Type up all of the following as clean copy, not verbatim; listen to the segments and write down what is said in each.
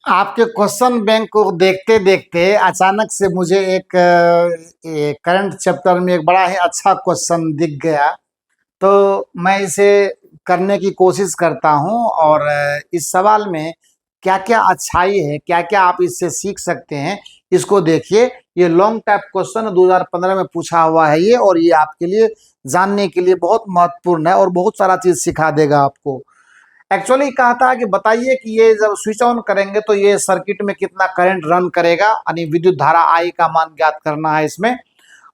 आपके question bank को देखते देखते अचानक से मुझे एक करंट चैप्टर में एक बड़ा ही अच्छा क्वेश्चन दिख गया। तो मैं इसे करने की कोशिश करता हूं और इस सवाल में क्या क्या अच्छाई है, क्या क्या आप इससे सीख सकते हैं, इसको देखिए। ये लॉन्ग टाइप क्वेश्चन 2015 में पूछा हुआ है ये, और ये आपके लिए जानने के लिए बहुत महत्वपूर्ण है और बहुत सारा चीज सिखा देगा आपको। एक्चुअली कहता है कि बताइए कि ये जब स्विच ऑन करेंगे तो ये सर्किट में कितना करंट रन करेगा, यानी विद्युत धारा आई का मान ज्ञात करना है इसमें।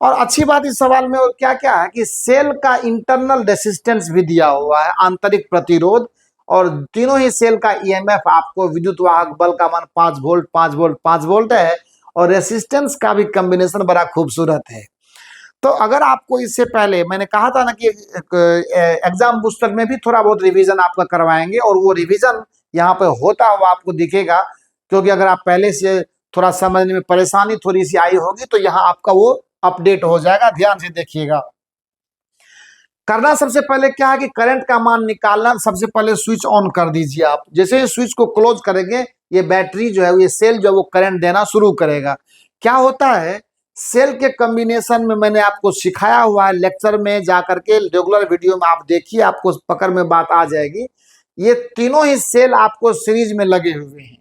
और अच्छी बात इस सवाल में और क्या क्या है कि सेल का इंटरनल रेसिस्टेंस भी दिया हुआ है, आंतरिक प्रतिरोध, और तीनों ही सेल का ईएमएफ आपको, विद्युत वाहक बल का मान 5 वोल्ट 5 वोल्ट 5 वोल्ट है, और रेसिस्टेंस का भी कॉम्बिनेशन बड़ा खूबसूरत है। तो अगर आपको इससे पहले मैंने कहा था ना कि एग्जाम पुस्तक में भी थोड़ा बहुत रिवीजन आपका करवाएंगे, और वो रिवीजन यहाँ पे होता हुआ आपको दिखेगा, क्योंकि अगर आप पहले से थोड़ा समझने में परेशानी थोड़ी सी आई होगी तो यहाँ आपका वो अपडेट हो जाएगा। ध्यान से देखिएगा। करना सबसे पहले क्या है कि करंट का मान निकालना, सबसे पहले स्विच ऑन कर दीजिए आप। जैसे ही स्विच को क्लोज करेंगे, ये बैटरी जो है, ये सेल जो है वो करंट देना शुरू करेगा। क्या होता है, सेल के कॉम्बिनेशन में मैंने आपको सिखाया हुआ है लेक्चर में, जाकर के रेगुलर वीडियो में आप देखिए, आपको पकड़ में बात आ जाएगी। ये तीनों ही सेल आपको सीरीज में लगे हुए हैं,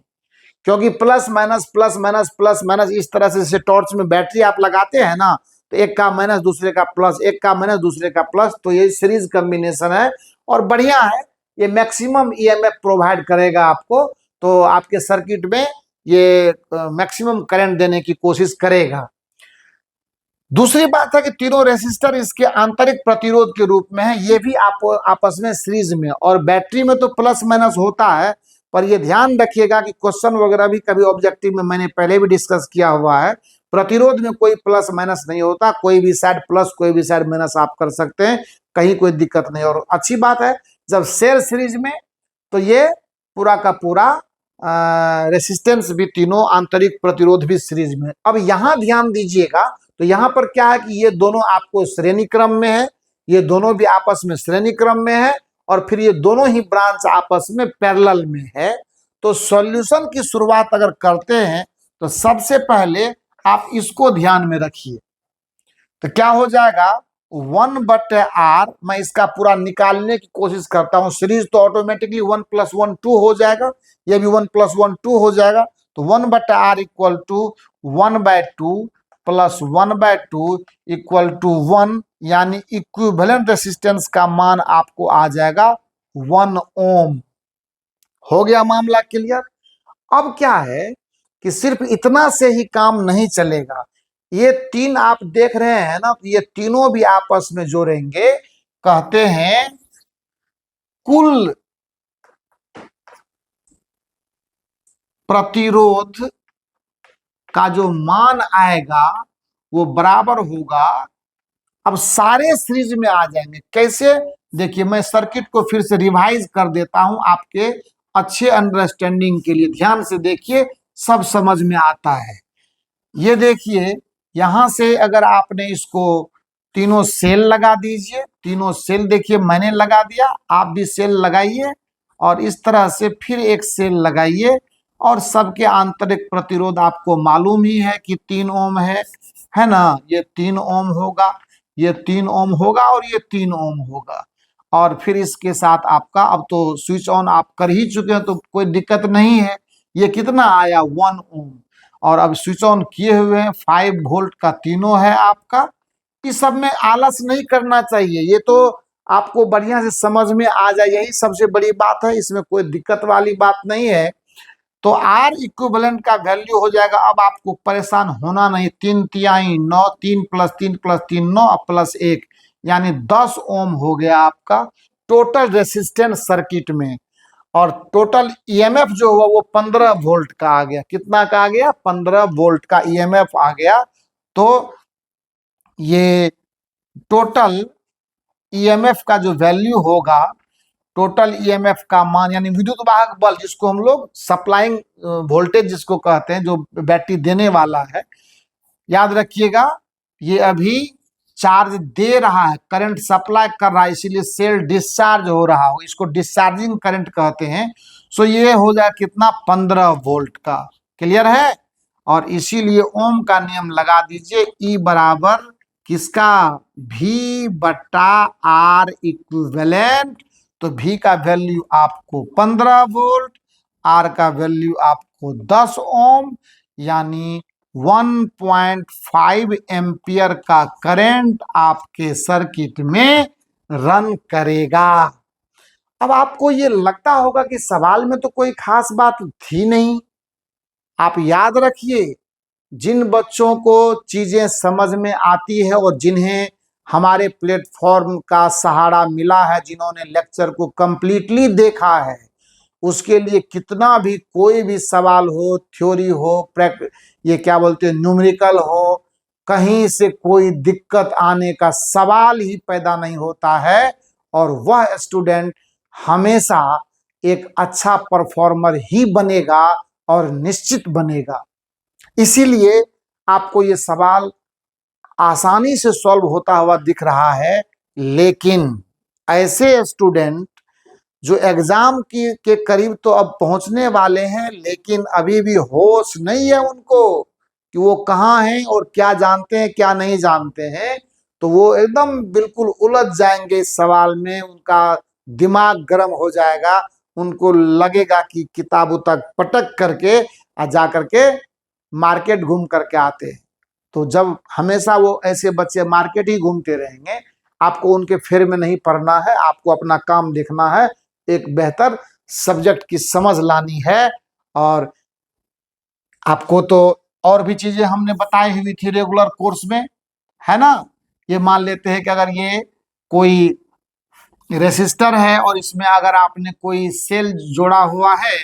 क्योंकि plus minus plus minus plus minus इस तरह से, जैसे टॉर्च में बैटरी आप लगाते हैं ना, तो एक का माइनस दूसरे का प्लस, एक का माइनस दूसरे का प्लस, तो ये सीरीज कॉम्बिनेशन है और बढ़िया है। ये मैक्सिमम ईएमएफ प्रोवाइड करेगा आपको, तो आपके सर्किट में ये मैक्सिमम करंट देने की कोशिश करेगा। दूसरी बात है कि तीनों रेसिस्टर इसके आंतरिक प्रतिरोध के रूप में है, ये भी आपस में सीरीज में, और बैटरी में तो प्लस माइनस होता है, पर ये ध्यान रखिएगा कि क्वेश्चन वगैरह भी कभी ऑब्जेक्टिव में मैंने पहले भी डिस्कस किया हुआ है, प्रतिरोध में कोई प्लस माइनस नहीं होता, कोई भी साइड प्लस कोई भी साइड माइनस आप कर सकते हैं, कहीं कोई दिक्कत नहीं। और अच्छी बात है जब सेल सीरीज में, तो ये पूरा का पूरा रेसिस्टेंस भी तीनों, आंतरिक प्रतिरोध भी सीरीज में। अब यहाँ ध्यान दीजिएगा, तो यहाँ पर क्या है कि ये दोनों आपको श्रेणी क्रम में है, ये दोनों भी आपस में श्रेणी क्रम में है, और फिर ये दोनों ही ब्रांच आपस में पैरेलल में है। तो सॉल्यूशन की शुरुआत अगर करते हैं तो सबसे पहले आप इसको ध्यान में रखिए। तो क्या हो जाएगा, 1/r, मैं इसका पूरा निकालने की कोशिश करता हूं। सीरीज तो ऑटोमेटिकली 1 + 1 2 हो जाएगा, ये भी 1 + 1 2 हो जाएगा। तो 1/r = 1/2 + 1/2 = 1, यानी इक्विवेलेंट रेसिस्टेंस का मान आपको आ जाएगा 1 ओम। हो गया मामला क्लियर। अब क्या है कि सिर्फ इतना से ही काम नहीं चलेगा, ये तीन आप देख रहे हैं ना, ये तीनों भी आपस में जोड़ेंगे, कहते हैं कुल प्रतिरोध का जो मान आएगा वो बराबर होगा। अब सारे सीरीज में आ जाएंगे, कैसे, देखिए मैं सर्किट को फिर से रिवाइज कर देता हूं आपके अच्छे अंडरस्टैंडिंग के लिए। ध्यान से देखिए, सब समझ में आता है। ये देखिए, यहां से अगर आपने इसको तीनों सेल लगा दीजिए, तीनों सेल देखिए मैंने लगा दिया, आप भी सेल लगाइए, और इस तरह से फिर एक सेल लगाइए, और सबके आंतरिक प्रतिरोध आपको मालूम ही है कि 3 ओम है ना। ये 3 ओम होगा, ये 3 ओम होगा, और ये 3 ओम होगा। और फिर इसके साथ आपका, अब तो स्विच ऑन आप कर ही चुके हैं तो कोई दिक्कत नहीं है। ये कितना आया, 1 ओम। और अब स्विच ऑन किए हुए हैं, 5 वोल्ट का तीनों है आपका। इस सब में आलस नहीं करना चाहिए, ये तो आपको बढ़िया से समझ में आ जाए, यही सबसे बड़ी बात है, इसमें कोई दिक्कत वाली बात नहीं है। तो आर इक्विवेलेंट का वैल्यू हो जाएगा, अब आपको परेशान होना नहीं, 3 तिहाई 9, 3 + 3 + 3 9 +1, यानी 10 ओम हो गया आपका टोटल रेसिस्टेंस सर्किट में। और टोटल ईएमएफ जो हुआ वो 15 वोल्ट का आ गया। कितना का आ गया, 15 वोल्ट का ईएमएफ आ गया। तो ये टोटल ईएमएफ का जो वैल्यू होगा, टोटल ईएमएफ का मान, यानी विद्युत वाहक बल, जिसको हम लोग सप्लाइंग वोल्टेज जिसको कहते हैं, जो बैटरी देने वाला है, याद रखिएगा, ये अभी चार्ज दे रहा है, करंट सप्लाई कर रहा है, इसीलिए सेल डिस्चार्ज हो रहा हो, इसको डिस्चार्जिंग करंट कहते हैं। सो ये हो जाए कितना 15 वोल्ट का। क्लियर है। और इसीलिए ओम का नियम लगा दीजिए, ई बराबर किसका, V बट्टा आर इक्विवेलेंट। तो V का वैल्यू आपको 15 वोल्ट, R का वैल्यू आपको 10 ओम, यानी 1.5 एम्पियर का करंट आपके सर्किट में रन करेगा। अब आपको ये लगता होगा कि सवाल में तो कोई खास बात थी नहीं। आप याद रखिए, जिन बच्चों को चीजें समझ में आती है और जिन्हें हमारे प्लेटफॉर्म का सहारा मिला है, जिन्होंने लेक्चर को कंप्लीटली देखा है, उसके लिए कितना भी कोई भी सवाल हो, थ्योरी हो, ये क्या बोलते हैं, न्यूमेरिकल हो, कहीं से कोई दिक्कत आने का सवाल ही पैदा नहीं होता है। और वह स्टूडेंट हमेशा एक अच्छा परफॉर्मर ही बनेगा और निश्चित बनेगा। इसीलिए आपको ये सवाल आसानी से सॉल्व होता हुआ दिख रहा है। लेकिन ऐसे स्टूडेंट जो एग्जाम के करीब तो अब पहुंचने वाले हैं, लेकिन अभी भी होश नहीं है उनको कि वो कहाँ हैं और क्या जानते हैं क्या नहीं जानते हैं, तो वो एकदम बिल्कुल उलझ जाएंगे इस सवाल में। उनका दिमाग गर्म हो जाएगा, उनको लगेगा कि किताबों तक पटक करके जा करके मार्केट घूम करके आते हैं। तो जब हमेशा वो ऐसे बच्चे मार्केट ही घूमते रहेंगे, आपको उनके फेर में नहीं पड़ना है, आपको अपना काम देखना है, एक बेहतर सब्जेक्ट की समझ लानी है। और आपको तो और भी चीजें हमने बताई हुई थी रेगुलर कोर्स में, है ना। ये मान लेते हैं कि अगर ये कोई रेसिस्टर है और इसमें अगर आपने कोई सेल जोड़ा हुआ है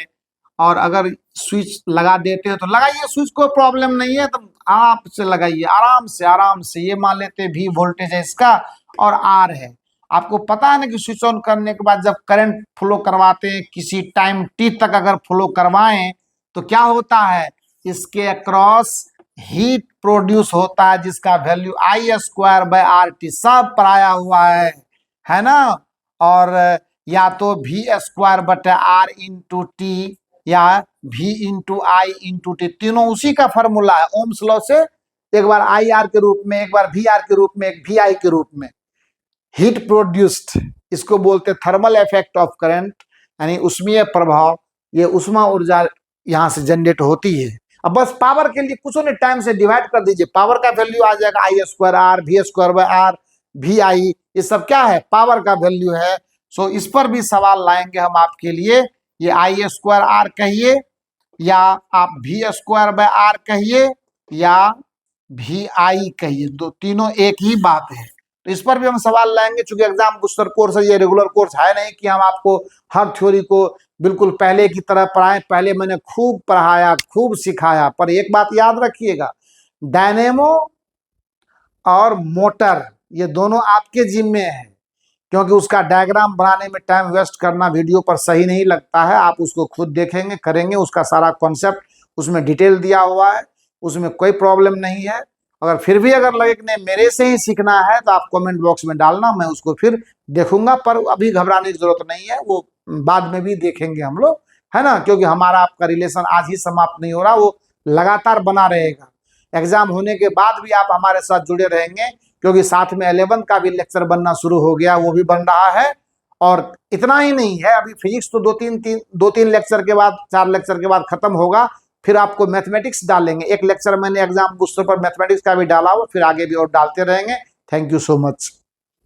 और अगर स्विच लगा देते हो तो लगाइए स्विच, कोई प्रॉब्लम नहीं है, तो आप से लगाइए आराम से आराम से। ये मान लेते हैं V वोल्टेज है इसका और R है। आपको पता है ना कि स्विच ऑन करने के बाद जब करंट फ्लो करवाते हैं किसी टाइम T तक अगर फ्लो करवाएं तो क्या होता है, इसके अक्रॉस हीट प्रोड्यूस होता है जिसका वैल्यू I² सब पराया हुआ है ना। और या तो V² इंटू टी या V इंटू आई इंटू टी, तीनों उसी का फॉर्मूला है ओम्स लॉ से। एक बार IR के रूप में, एक बार VR के रूप में, एक VI के रूप में। हीट प्रोड्यूस्ड, इसको बोलते थर्मल इफेक्ट ऑफ करंट, यानी उष्मीय प्रभाव। ये उष्मा ऊर्जा यहाँ से जनरेट होती है। अब बस पावर के लिए कुछ नहीं, टाइम से डिवाइड कर दीजिए, पावर का वैल्यू आ जाएगा I² V² VI, ये सब क्या है, पावर का वैल्यू है। सो इस पर भी सवाल लाएंगे हम आपके लिए। ये I² कहिए या आप V² कहिए या VI कहिए, दो तीनों एक ही बात है। तो इस पर भी हम सवाल लाएंगे। चूंकि एग्जाम बूस्टर कोर्स है, ये रेगुलर कोर्स है नहीं कि हम आपको हर थ्योरी को बिल्कुल पहले की तरह पढ़ाएं। पहले मैंने खूब पढ़ाया, खूब सिखाया, पर एक बात याद रखिएगा, डायनेमो और मोटर ये दोनों आपके जिम्मे है, क्योंकि उसका डायग्राम बनाने में टाइम वेस्ट करना वीडियो पर सही नहीं लगता है। आप उसको खुद देखेंगे, करेंगे, उसका सारा कॉन्सेप्ट उसमें डिटेल दिया हुआ है, उसमें कोई प्रॉब्लम नहीं है। अगर फिर भी अगर लगे कि नहीं मेरे से ही सीखना है तो आप कमेंट बॉक्स में डालना, मैं उसको फिर देखूंगा। पर अभी घबराने की जरूरत नहीं है, वो बाद में भी देखेंगे हम लोग, है ना। क्योंकि हमारा आपका रिलेशन आज ही समाप्त नहीं हो रहा, वो लगातार बना रहेगा। एग्जाम होने के बाद भी आप हमारे साथ जुड़े रहेंगे, क्योंकि साथ में 11 का भी लेक्चर बनना शुरू हो गया, वो भी बन रहा है। और इतना ही नहीं है, अभी फिजिक्स तो दो तीन लेक्चर के बाद, 4 लेक्चर के बाद खत्म होगा। फिर आपको मैथमेटिक्स डालेंगे, एक लेक्चर मैंने एग्जाम बूस्टर पर मैथमेटिक्स का भी डाला हुआ, फिर आगे भी और डालते रहेंगे। Thank you so much.